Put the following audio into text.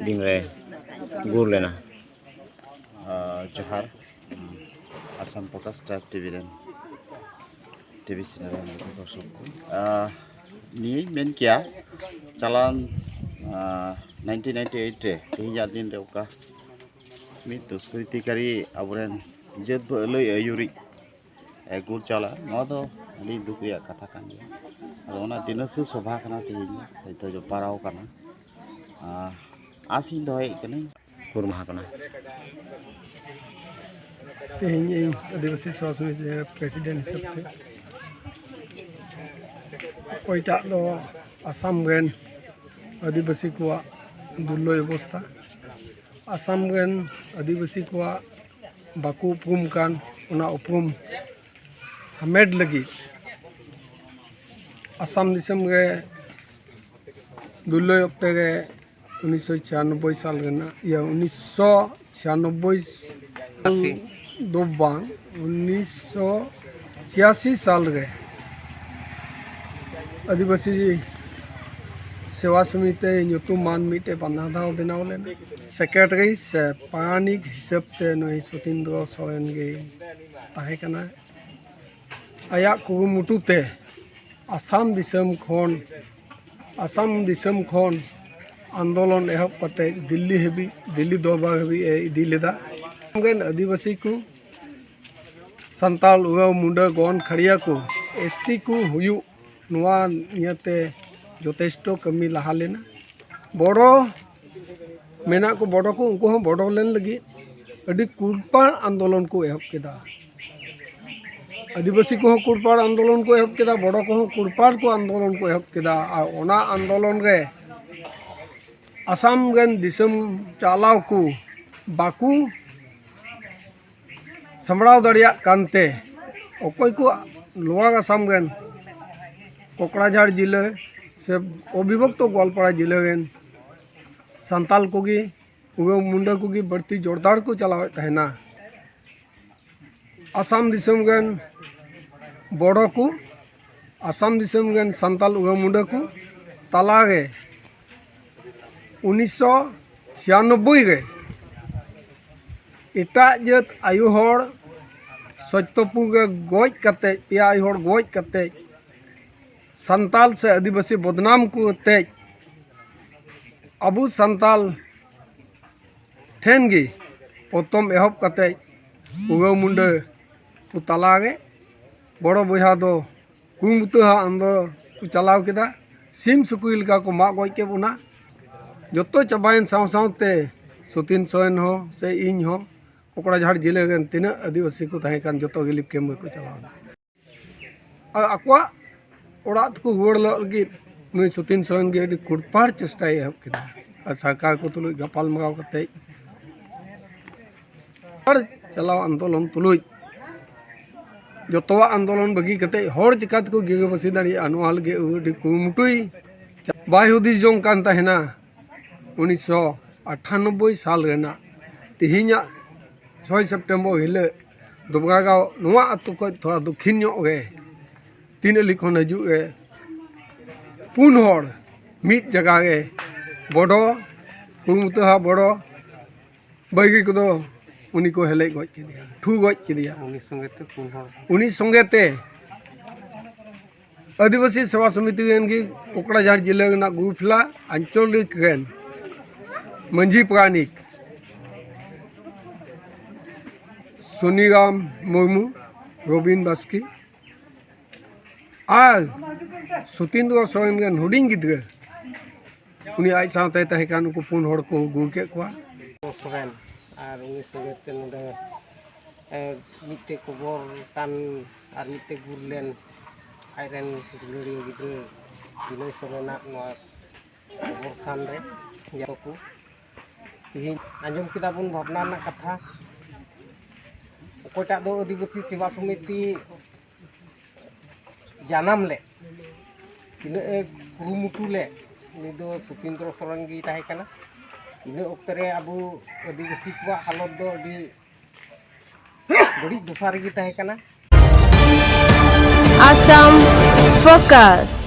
दिन रे गुर लेना जोहार Assam podcast tribe TV channel दर्शक ni men kia chalan 1998 re tiya din re oka mi duskuri kari aburen jet bo loi ayuri gur chala no do ali dukriya katha kan ona dinasu sobha kana tihi to jo parau kana asin doi kani गुर माहा कना ᱤᱧ ᱟᱹᱫᱤᱵᱟᱹᱥᱤ ᱥᱮᱵᱟ ᱥᱚᱢᱤᱛᱤ president ᱦᱤᱥᱟᱹᱵ ᱛᱮ ᱚᱠᱚᱭᱴᱟᱜ ᱫᱚ ᱟᱥᱟᱢ ᱨᱮᱱ ᱟᱹᱫᱤᱵᱟᱹᱥᱤ ᱠᱚᱣᱟᱜ ᱫᱩᱨᱞᱚᱭ ᱚᱵᱚᱥᱛᱷᱟ ᱟᱥᱟᱢ ᱨᱮᱱ ᱟᱹᱫᱤᱵᱟᱹᱥᱤ ᱠᱚᱣᱟᱜ ᱵᱟᱠᱚ ᱩᱯᱨᱩᱢ ᱠᱟᱱ ᱚᱱᱟ ᱩᱯᱨᱩᱢ ᱦᱟᱢᱮᱴ ᱞᱟᱹᱜᱤᱫ ᱟᱥᱟᱢ ᱫᱤᱥᱚᱢ ᱨᱮ ᱫᱩᱨᱞᱚᱭ ᱚᱠᱛᱮ ᱨᱮ 1996 साल या 1996 दो बांग 1986 साल रे आदिवासी सेवा समिति मान मिटे बंधा बनाव लेना सेक्रेटरी से पारानिक हिसाब से नई सतीन्द्र सोरेन गे ताहेकना आया कुरुमुटुते आसाम दिसम खोन आंदोलन एहब करते दिल्ली दरबार हबी इदी लेदा आदिवासी को संताल उराव मुंडा गौन खड़िया को एसटी को हुयु नुआ नियते जोतेष्टो कमी लहा लेना बड़ो मेना को बड़ो को उनको हम बड़ो लेन लगी अभी कुरपार आंदोलन को एहब केदा आदिवासी को कुरपार आंदोलन को एहब केदा बड़ो को कुरपार को आंदोलन को एहब केदा और ओना आंदोलन रे आसाम गन दिसम चालाव को बाकू संभड़ाव दड़िया कानते अकोय को लोअर आसाम गन कोकराझार जिले से अविभक्त गोवालपाड़ा जिले गन संताल कोगी उगे मुंडा कोगी बढ़ती जोरदार को चलावे तहना आसाम दिसम गन बड़ो को आसाम दिसम गन संताल उगे मुंडा को तलागे 1996 रे एटा जत आयु हर सत्यपुर के गज कते पिया आयु हर गज कते संताल से आदिवासी बदनाम को ते अबु संताल ठेन गी प्रथम एहब कते उगा मुंडे को तलागे बड़ो बया दो कुमुतहा आंदोलन को चलाव केदा सिम सुकुल का को मा गज के बुना जो चाबाइन सावते सतीन सोरेन हो से इन हो कोकराझार जिले के तीना आदिवासी को तहेकान जो गिलिप कैम्प को चलावना आकवा ओड़ा को रुआड़ लगी नई सतीन सोरेन गे कुड़पार चेष्टा एहब केदा सरकार को तुलुज गपाल मगाव कते चलाव आंदोलन तुलुज जोतवा आंदोलन बगी कते हर चिकात को गिगे बसी दाड़िया नोआ लगे अडी कुरुमुटुई बाय हुदिस जों कान तहेना 1998 साल रेना तिहिना 6 सेप्टेम्बर हिले दुबगागाव नोआ अतु को थोड़ा दक्षिण गे तीनअली खन हजू गे पुन हर मिद जगह गे बड़ो कुरुमुतहा बड़ो बैगी को उनी को हेले गज केदिया ठू गज केदिया उनी संगेते आदिवासी सेवा समिति की कोकराझार जिले गुफला आंचलिक मंझी प्राणिक सोनीराम मुर्मू रबिन बास्की और सतीन्द्र सोरेन गन हुडिंग गिद्रे उनी आज साथे तहेकान को पुन हड़ को गुर के कोआ सोरेन और उनी संगेते नोडे मिटे खबर कान और मिटे गुरलेन आइरेन लड़ी गिद्रे बिनय सोरेना नोआ बरखान रे याको तिहिन आंजम किदा बुन भावना ना कथा अकोटा दो आदिवासी सेवा समिति जानाम ले तिना कुरुमुटु ले नि दो सतीन्द्र सोरेन गी ताहे कना इन ओक्ते रे अबु आदिवासी को हालत दो अडी बड़ी दोसार गी ताहे कना Assam Focus.